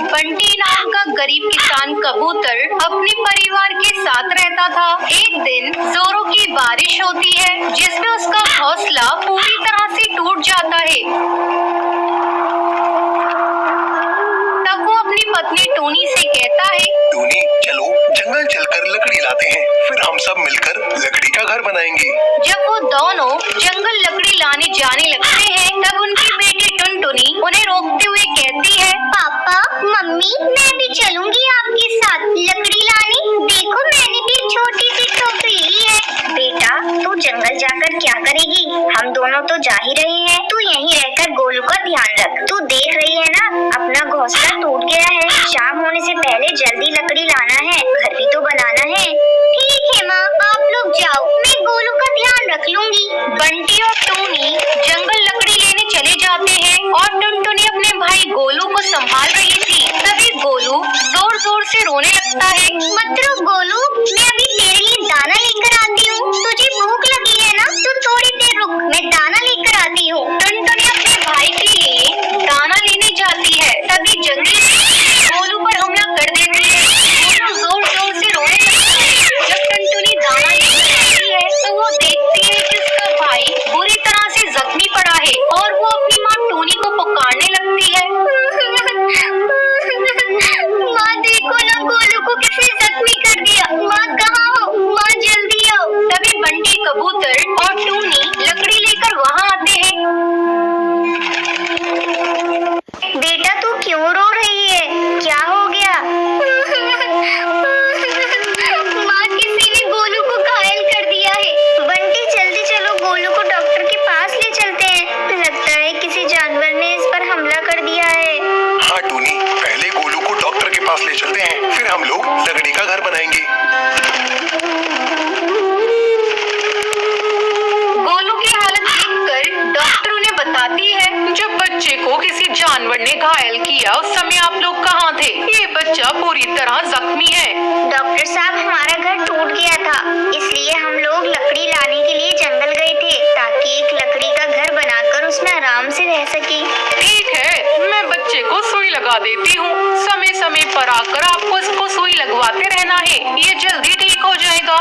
बंटी नाम का गरीब किसान कबूतर अपने परिवार के साथ रहता था। एक दिन जोरों की बारिश होती है जिसमें उसका घोंसला पूरी तरह से टूट जाता है। तब वो अपनी पत्नी टूनी से कहता है, टूनी चलो जंगल चलकर लकड़ी लाते हैं, फिर हम सब मिलकर लकड़ी का घर बनाएंगे। जब वो दोनों जंगल लकड़ी लाने जाने लगते हैं तब उनकी बेटी टुनटुनी उन्हें रोकते हुए कहती है, पापा मम्मी मैं भी चलूंगी आपके साथ लकड़ी लाने। देखो मैंने भी एक छोटी सी टोकरी ली है। बेटा तू जंगल जाकर क्या करेगी, हम दोनों तो जा ही रहे हैं। तू यहीं रहकर गोलू का ध्यान रख। तू देख रही है ना अपना घोंसला टूट गया है। शाम होने से पहले जल्दी लकड़ी लाना है, घर भी तो बनाना है। ठीक है माँ आप लोग जाओ, मैं गोलू का ध्यान रख लूंगी। बंटी और टूनी जंगल लकड़ी लेने चले जाते हैं और टुनटुनी अपने भाई गोलू को संभाल रही थी। तभी गोलू जोर जोर से रोने लगता है। मत रो गोलू, मैं अभी तेरे लिए दाना लेकर आती हूँ। तुझे भूख लगी है ना, तो थोड़ी देर रुक, मैं दाना लेकर आती हूँ। टुनटुनी अपने भाई के लिए दाना लेने जाती है। तभी जंगली गोलू पर हमला कर देती है। गोलू जोर जोर से रोने लगता है। जब टुनटुनी दाना लेने जाती है तो वो देखती है कि उसका भाई बुरी तरह से जख्मी पड़ा है और वो अपनी माँ टूनी को पुकारने लगती है। माँ देखो ना गोलू को किसने जख्मी कर दिया। माँ कहाँ हो, माँ जल्दी आओ। तभी बंटी कबूतर और टूनी लकड़ी लेकर वहाँ आते हैं। बेटा तू क्यों रो रही है, क्या हो गया? माँ किसी ने गोलू को घायल कर दिया है। बंटी जल्दी चलो गोलू को डॉक्टर के पास ले चलते हैं। लगता है किसी जानवर ने इस पर हमला कर दिया है। हाँ टूनी पहले गोलू को डॉक्टर के पास ले चलते हैं, फिर हम लोग लकड़ी का घर बनाएंगे। गोलू की हालत देखकर डॉक्टर उन्हें बताती है, जब बच्चे को किसी जानवर ने घायल किया उस समय आप लोग कहाँ थे? ये बच्चा पूरी तरह जख्मी है। डॉक्टर साहब हमारा घर टूट गया था, इसलिए हम लोग लकड़ी लाने के लिए जंगल गए थे ताकि एक लकड़ी का घर बनाकर उसमें आराम से रह सके। ठीक है, मैं बच्चे को सुई लगा देती हूँ। समय समय पर आकर आपको इसको सुई लगवाते रहना है, ये जल्दी ठीक हो जाएगा।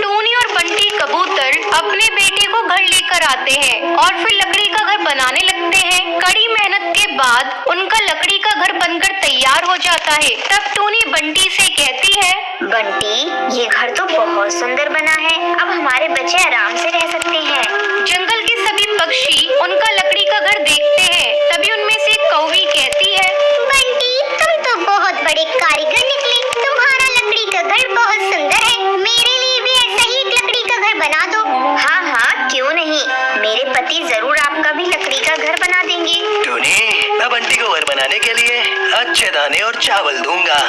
टूनी और बंटी कबूतर अपने बेटे को घर लेकर आते हैं और फिर लकड़ी का घर बनाने लगते हैं। कड़ी मेहनत के बाद उनका लकड़ी का घर बनकर तैयार हो जाता है। तब टूनी बंटी से कहती है, बंटी ये घर तो बहुत सुंदर बना है, अब हमारे बच्चे आराम से रह सकते हैं। जंगल के सभी पक्षी उनका लकड़ी का घर देखते हैं। तभी उनमें से एक कौवी कहती है, बंटी तुम तो बहुत बड़े कारीगर निकले, तुम्हारा लकड़ी का घर बहुत सुंदर है। मेरे लिए भी ऐसा ही एक लकड़ी का घर बना दो। हाँ हाँ क्यों नहीं, मेरे पति जरूर आपका भी लकड़ी का घर बना देंगे। टूनी मैं बंटी को घर बनाने के लिए अच्छे दाने और चावल दूंगा।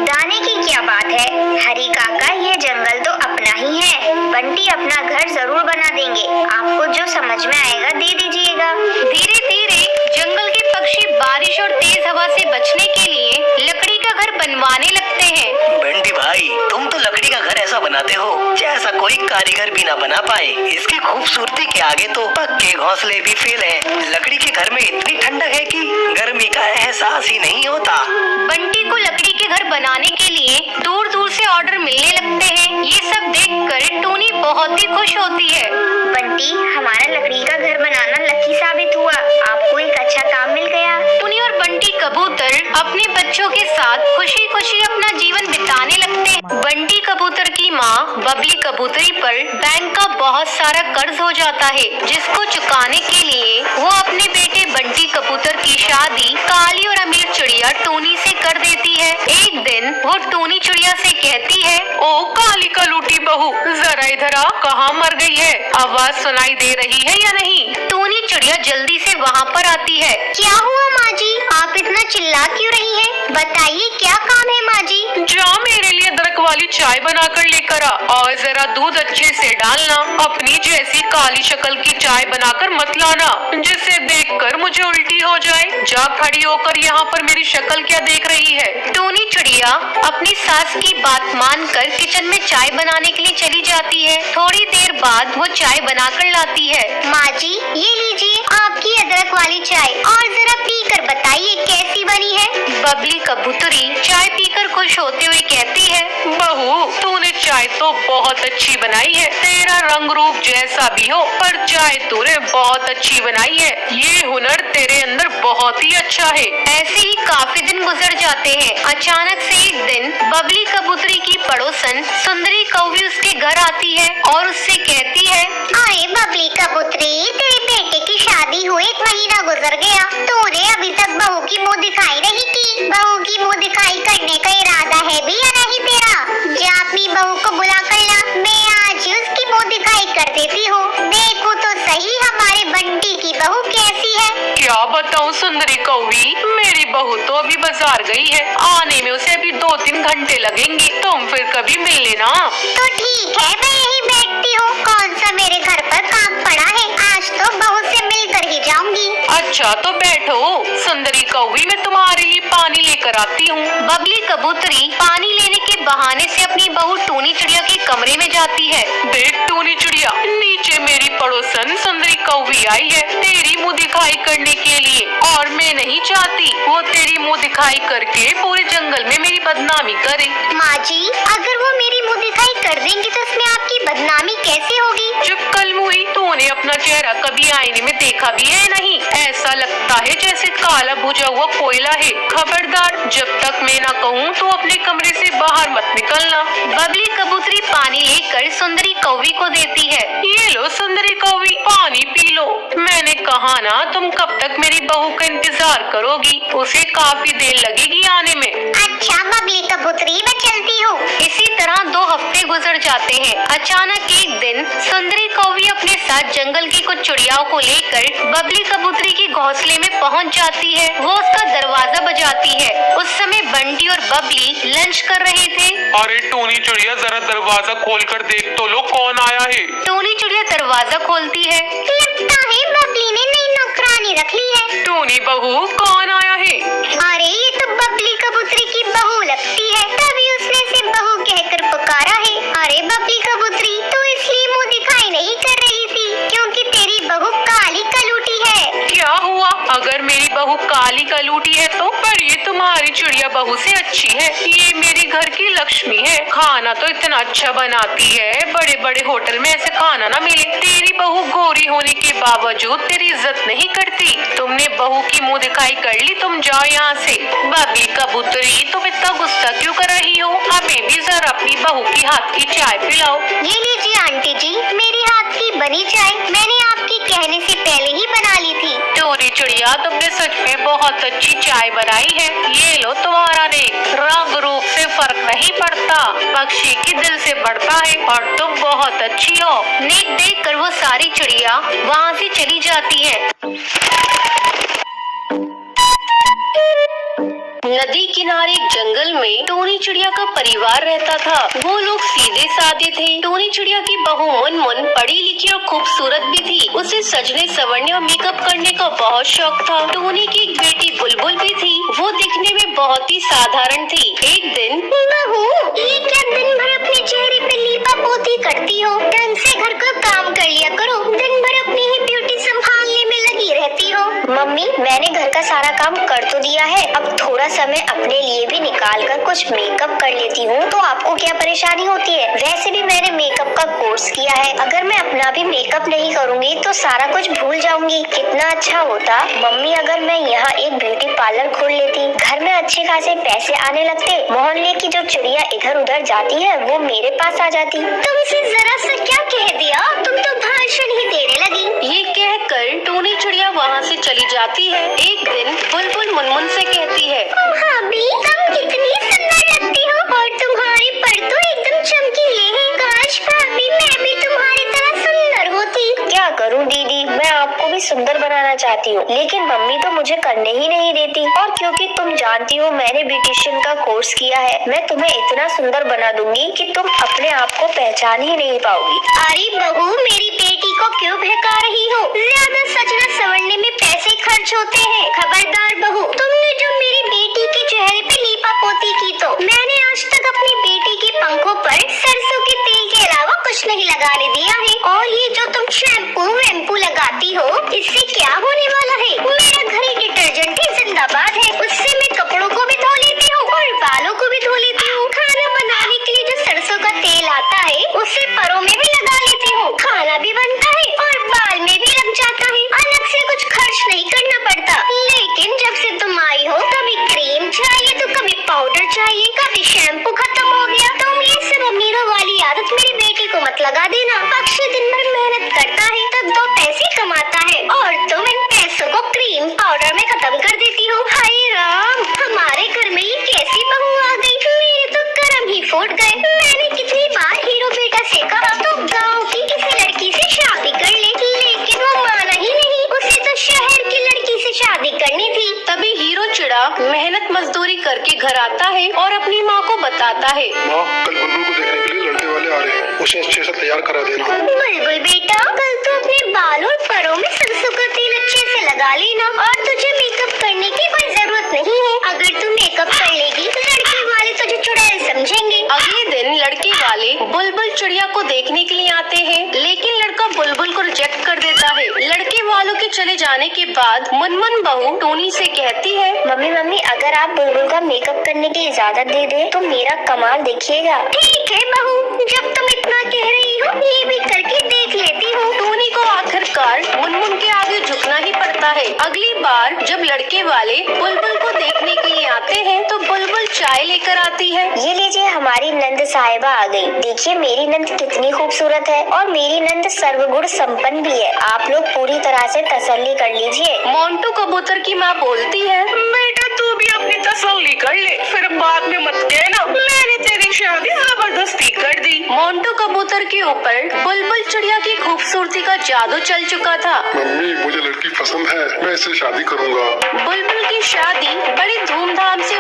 दाने की क्या बात है हरी काका, ये जंगल तो अपना ही है। बंटी अपना घर जरूर बना देंगे, आपको जो समझ में आएगा दे दीजिएगा। धीरे धीरे जंगल के पक्षी बारिश और तेज हवा से बचने के लिए लकड़ी का घर बनवाने लगते हैं। बंटी भाई तुम तो लकड़ी का घर ऐसा बनाते हो जैसा कोई कारीगर भी ना बना पाए। इसकी खूबसूरती के आगे तो पक्के घोंसले भी फेल हैं। लकड़ी के घर में इतनी ठंडक है कि गर्मी का एहसास ही नहीं होता। बंटी को लकड़ी के घर बनाने के लिए दूर दूर से ऑर्डर मिलने लगते हैं। ये सब देखकर टूनी बहुत ही खुश होती है। बंटी हमारा लकड़ी का घर बनाना लकी साबित हुआ, आपको एक अच्छा काम मिल गया। टूनी और बंटी कबूतर अपने बच्चों के साथ खुशी खुशी अपना जीवन बिताने लगते हैं। बंटी कबूतर की माँ बबली कबूतरी पर बैंक का बहुत सारा कर्ज हो जाता है, जिसको चुकाने के लिए वो अपने बेटे बंटी कबूतर की शादी काली और अमीर चिड़िया टूनी से कर देती है। एक दिन वो टूनी चिड़िया से कहती है, ओ काली कलूटी बहू जरा इधर आ, कहाँ मर गई है? आवाज सुनाई दे रही है या नहीं? टूनी चिड़िया जल्दी से वहाँ पर आती है। क्या हुआ माँ जी, आप इतना चिल्ला क्यों रही हैं? बताइए क्या काम है माँ जी? जा मेरे लिए अदरक वाली चाय बनाकर लेकर आ और जरा दूध अच्छे से डालना। अपनी जैसी काली शक्ल की चाय बनाकर मत लाना, जिसे देखकर मुझे मुझे उल्टी हो जाए। जा खड़ी होकर यहाँ पर मेरी शक्ल क्या देख रही है? टूनी चिड़िया अपनी सास की बात मानकर किचन में चाय बनाने के लिए चली जाती है। थोड़ी देर बाद वो चाय बनाकर लाती है। माँ जी, ये लीजिए आपकी अदरक वाली चाय, और जरा पीकर बताइए कैसी बनी है। बबली कबूतरी चाय पीकर खुश होते हुए कहती है, बहू तूने चाय तो बहुत अच्छी बनाई है। तेरा रंग रूप जैसा भी हो, पर चाय तूने बहुत अच्छी बनाई है। ये हुनर तेरे अंदर बहुत ही अच्छा है। ऐसे ही काफी दिन गुजर जाते हैं। अचानक से एक दिन बबली कबूतरी की पड़ोसन सुंदरी कौवी उसके घर आती है और उससे कहती है, अरे बबली कबूतरी, तेरे बेटे की शादी हुए 1 महीना गुजर गया, तूने अभी तक बहू की मुँह दिखाई नहीं की। बहू की मुँह दिखाई करने का इरादा है भी या नहीं तेरा? जा अपनी बहू को बुला कर ला, मैं आज उसकी मुँह दिखाई कर देती हूँ। देखो तो सही हमारे बंटी की बहू कैसी है। क्या बताऊं सुंदरी कौवी, मेरी बहू तो अभी बाजार गई है। आने में उसे अभी 2-3 घंटे लगेंगे। तुम फिर कभी मिल लेना। तो ठीक है, मैं यही बैठती हूँ। कौन सा मेरे घर पर काम पड़ा है, आज तो बहू से मिलकर ही जाऊंगी। अच्छा तो बैठो सुंदरी कौवी, मैं तुम्हारे लिए पानी लेकर आती हूँ। बबली कबूतरी पानी लेने के बहाने से अपनी बहू टूनी चिड़िया के कमरे में जाती है। देख टूनी चिड़िया, नीचे मेरी पड़ोसन सुंदरी कौवी आई है तेरी मुँह दिखाई करने के लिए, और मैं नहीं चाहती वो तेरी मुँह दिखाई करके पूरे जंगल में मेरी बदनामी करे। माँ जी, अगर वो मेरी मुँह दिखाई कर देंगी तो उसमें आपकी बदनामी कैसे होगी? चुप कल मुही, तूने अपना चेहरा कभी आईने में देखा भी है नहीं? ऐसा लगता है जैसे काला बुझा हुआ कोयला है। खबरदार, जब तक मैं ना कहूँ तो अपने कमरे से बाहर मत निकलना। बबली कबूतरी पानी लेकर सुंदरी कौवी को देती है। ये लो सुंदरी कौवी, पानी पी लो। मैंने कहा ना तुम कब तक मेरी बहू का इंतजार करोगी, उसे काफी देर लगेगी आने में। अच्छा बबली कबूतरी, मैं चलती हूँ। इसी तरह 2 हफ्ते गुजर जाते हैं। अचानक एक दिन सुंदरी कौवी अपने साथ जंगल की कुछ चिड़ियाओं को लेकर बबली कबूतरी के घोंसले में पहुंच जाती है। वो उसका दरवाजा बजाती है। उस समय बंटी और बबली लंच कर रहे थे। अरे टूनी चिड़िया, जरा दरवाजा खोलकर देख तो लो कौन आया है। टूनी चिड़िया दरवाजा खोलती है। लगता है बबली ने नई नौकरानी रख ली है। टूनी बहू, कौन आया है? अरे ये तो बबली कबूतरी की बहू लगती है, तभी उसने इसे बहू कहकर पुकारा है। अरे बबली कबूतरी, तू इसलिए मुँह दिखाई नहीं कर रही थी क्योंकि तेरी बहू काली कलूटी है। क्या हुआ अगर मेरी बहू काली कलूटी है तो? पर ये तुम्हारी चिड़िया बहू से अच्छी है। ये मेरी घर की लक्ष्मी है। खाना तो इतना अच्छा बनाती है, बड़े बड़े होटल में ऐसे खाना ना मिले। तेरी बहू गोरी होने के बावजूद तेरी इज्जत नहीं करती। तुमने बहू की मुँह दिखाई कर ली, तुम जाओ यहाँ से। बबली कबूतरी, तुम इतना गुस्सा क्यों कर रही हो? हमें भी जरा अपनी बहू की हाथ की चाय पिलाओ। ये लीजिए आंटी जी, मेरी हाथ की बनी चाय मैंने आपके कहने से पहले ही बना ली थी। टूनी चिड़िया, तुमने सच में बहुत अच्छी चाय बनाई है। ये लो तुम्हारा नेक, रंग रूप से फर्क नहीं पड़ता, पक्षी के दिल से बढ़ता है, और तुम बहुत अच्छी हो। नेक देखकर वो सारी चिड़िया वहाँ से चली जाती है। नदी किनारे एक जंगल में टूनी चिड़िया का परिवार रहता था। वो लोग सीधे साधे थे। टूनी चिड़िया की बहू मुनमुन पढ़ी लिखी और खूबसूरत भी थी। उसे सजने संवरने और मेकअप करने का बहुत शौक था। टूनी की एक बेटी बुलबुल भी थी। वो दिखने में बहुत ही साधारण थी। एक दिन, बहू, ये क्या दिन भर अपने चेहरे पे लीपा पोती करती हो? ढंग से घर का काम कर लिया करो, दिन भर अपनी ही ब्यूटी संभालने में लगी रहती हो। मम्मी, मैंने घर का सारा काम कर तो दिया है, अब थोड़ा समय अपने लिए भी निकाल कर कुछ मेकअप कर लेती हूँ, तो आपको क्या परेशानी होती है? वैसे भी मैंने मेकअप का कोर्स किया है, अगर मैं अपना भी मेकअप नहीं करूँगी तो सारा कुछ भूल जाऊंगी। कितना अच्छा होता मम्मी अगर मैं यहाँ एक ब्यूटी पार्लर खोल लेती, घर में अच्छे खासे पैसे आने लगते, मोहल्ले की जो चिड़िया इधर उधर जाती है वो मेरे पास आ जाती। तुमसे जरा सा क्या कह दिया, तुम तो भाषण ही देने लगी। ये कहकर टूनी चिड़िया वहाँ से चली जाती है। एक दिन बुलबुल मुनमुन से कहती है, भाभी, तुम कितनी सुंदर लगती हो और तुम्हारे पर तो एकदम चमकीले हैं। काश भाभी मैं भी तुम्हारी तरह सुंदर होती। क्या करूं दीदी, मैं आपको भी सुंदर बनाना चाहती हूँ, लेकिन मम्मी तो मुझे करने ही नहीं देती। और क्योंकि तुम जानती हो मैंने ब्यूटिशियन का कोर्स किया है, मैं तुम्हें इतना सुंदर बना दूंगी कि तुम अपने आप को पहचान ही नहीं पाओगी। अरे बहू, मेरी बेटी को क्यों बहका रही हो? ज्यादा सजना संवरने में पैसे खर्च होते शैम्पू वैम्पू लगाती हो, इससे क्या होने वाला है? मेरा घर ही डिटर्जेंट ही जिंदाबाद है, उससे मैं कपड़ों को भी धो लेती हूँ और बालों को भी धो लेती हूँ। खाना बनाने के लिए जो सरसों का तेल आता है उसे परों में भी लगा लेती हूँ। खाना भी बनता है और बाल में भी लग जाता है, अलग से कुछ खर्च नहीं करना पड़ता। लेकिन जब से तुम आई हो, कभी क्रीम चाहिए तो कभी पाउडर चाहिए, कभी शैम्पू खत्म हो गया। तुम ये सब अमीरों वाली आदत मेरी बेटी को मत लगा देना। अक्षय दिन भर मेहनत करता है तब 2 पैसे कमाता है और तुम इन पैसों को क्रीम पाउडर में खत्म कर देती हो। हाय राम, हमारे घर में ये कैसी बहू आ गई? मेरे तो कर्म ही फूट गए। मैंने कितनी बार हीरो बेटा से कहा तो गाँव की किसी लड़की से शादी कर ले, लेकिन वो माना ही नहीं। उसे तो शहर की लड़की से शादी करनी थी। तभी हीरो चिड़ा मेहनत मजदूरी करके घर आता है और अपनी माँ को बताता है। माँ, कल बुलबुल को देखने के लिए लड़के वाले आ रहे हैं, उसे अच्छे से तैयार करा देना। बुलबुल बेटा, कल तो अपने बाल और परों में सरसों का तेल अच्छे से लगा लेना और तुझे मेकअप करने की कोई जरूरत नहीं है। अगर तू मेकअप कर लेगी लड़के वाले तुझे चुड़ैल समझेंगे। अगले दिन लड़के वाले बुलबुल चिड़िया को देखने के लिए आते हैं, लेकिन लड़का बुलबुल को रिजेक्ट कर देता है। लड़के वालों के चले जाने के बाद मुनमुन बहू टोनी से कहती है, मम्मी अगर आप बुलबुल का मेकअप करने की इजाजत दे दे तो मेरा कमाल देखिएगा। ठीक है बहू, जब तुम इतना कह रही हो ये भी करके देख लेती हूँ। टोनी को आखिरकार मुनमुन के आगे झुकना ही पड़ता है। अगली बार जब लड़के वाले बुलबुल को देखने के लिए आते हैं तो बुलबुल चाय लेकर आती है। ये लीजिए, हमारी नंद साहिबा आ गई। देखिए मेरी नंद कितनी खूबसूरत है और मेरी नंद सर्वगुण संपन्न भी है। आप लोग पूरी तरह से तसल्ली कर लीजिए। मोंटू कबूतर की माँ बोलती है, बेटा तू भी अपनी तसल्ली कर ले, फिर बाद में मत कहना मैंने तेरी शादी जबरदस्ती कर दी। मोंटू कबूतर के ऊपर बुलबुल चिड़िया की खूबसूरती का जादू चल चुका था। मम्मी, मुझे लड़की पसंद है, मैं इससे शादी करूँगा। बुलबुल की शादी बड़ी धूमधाम से